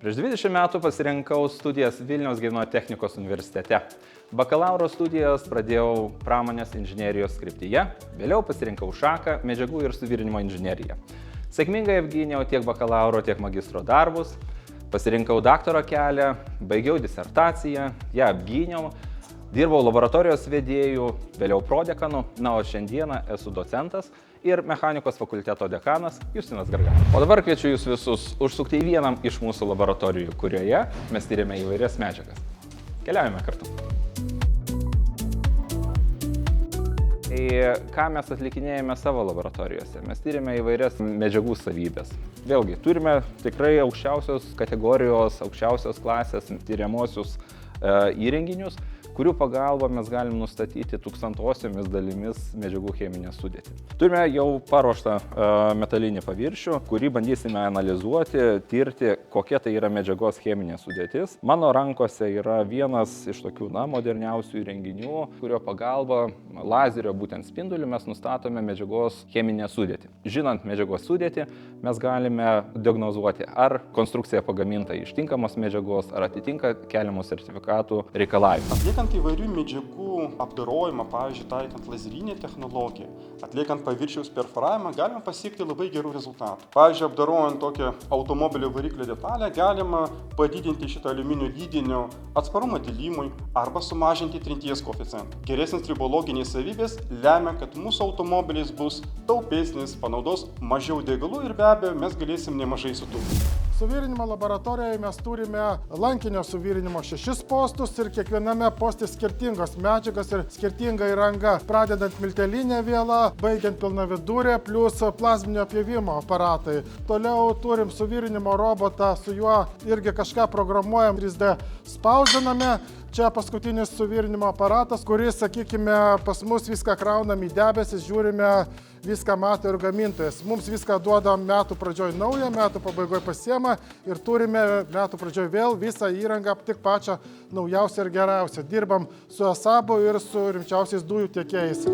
Prieš 20 metų pasirinkau studijas Vilniaus Gedimino technikos universitete. Bakalauro studijas pradėjau pramonės inžinerijos kryptyje, vėliau pasirinkau šaką medžiagų ir suvirinimo inžineriją. Sėkmingai apgyniau tiek bakalauro, tiek magistro darbus, pasirinkau daktaro kelią, baigiau disertaciją, ją apgyniau, dirbau laboratorijos vedėjų, vėliau prodekanu, o šiandieną esu docentas ir mechanikos fakulteto dekanas Justinas Gargalis. O dabar kviečiu jūs visus užsukti į vieną iš mūsų laboratorijų, kurioje mes tyrėme įvairias medžiagas. Keliaujame kartu. Ką mes atlikinėjame savo laboratorijose? Mes tyrėme įvairias medžiagų savybės. Vėlgi, turime tikrai aukščiausios kategorijos, aukščiausios klasės tyriamosius įrenginius, kurių pagalba mes galim nustatyti tūkstantosiomis dalimis medžiagų cheminę sudėtį. Turime jau paruoštą metalinį paviršių, kurį bandysime analizuoti, tirti, kokia tai yra medžiagos cheminė sudėtis. Mano rankose yra vienas iš tokių moderniausių įrenginių, kurio pagalba lazerio būtent spinduliu mes nustatome medžiagos cheminę sudėtį. Žinant medžiagos sudėtį, mes galime diagnozuoti, ar konstrukcija pagaminta iš tinkamos medžiagos, ar atitinka keliamų sertifikatų reikalavimus. Atliekant įvairių medžiagų apdorojimą, pavyzdžiui, taikant lazerinę technologiją, atliekant paviršiaus perforavimą, galima pasiekti labai gerų rezultatų. Pavyzdžiui, apdorojant tokią automobilio variklio detalę, galima padidinti šitą aliuminio lydinio atsparumą dilimui arba sumažinti trinties koeficientą. Geresnės tribologinės savybės lemia, kad mūsų automobilis bus taupesnis, panaudos mažiau degalų ir be abejo mes galėsim nemažai sutaupyti. Suvirinimo laboratorijoje mes turime lankinio suvirinimo 6 postus ir kiekviename poste skirtingos medžiagos ir skirtinga įranga, pradedant miltelinę vielą, baigiant pilnavidurę, plus plazminio pjovimo aparatai. Toliau turim suvirinimo robotą, su juo irgi kažką programuojam, 3D spausdiname. Čia paskutinis suvirinimo aparatas, kuris, sakykime, pas mus viską kraunam į debesis, žiūrime, viską mato ir gamintojas. Mums viską duoda metų pradžioj naują, metų pabaigoje pasiema ir turime metų pradžioj vėl visą įrangą, tik pačią naujausią ir geriausią. Dirbam su ASABu ir su rimčiausiais dujų tiekėjais.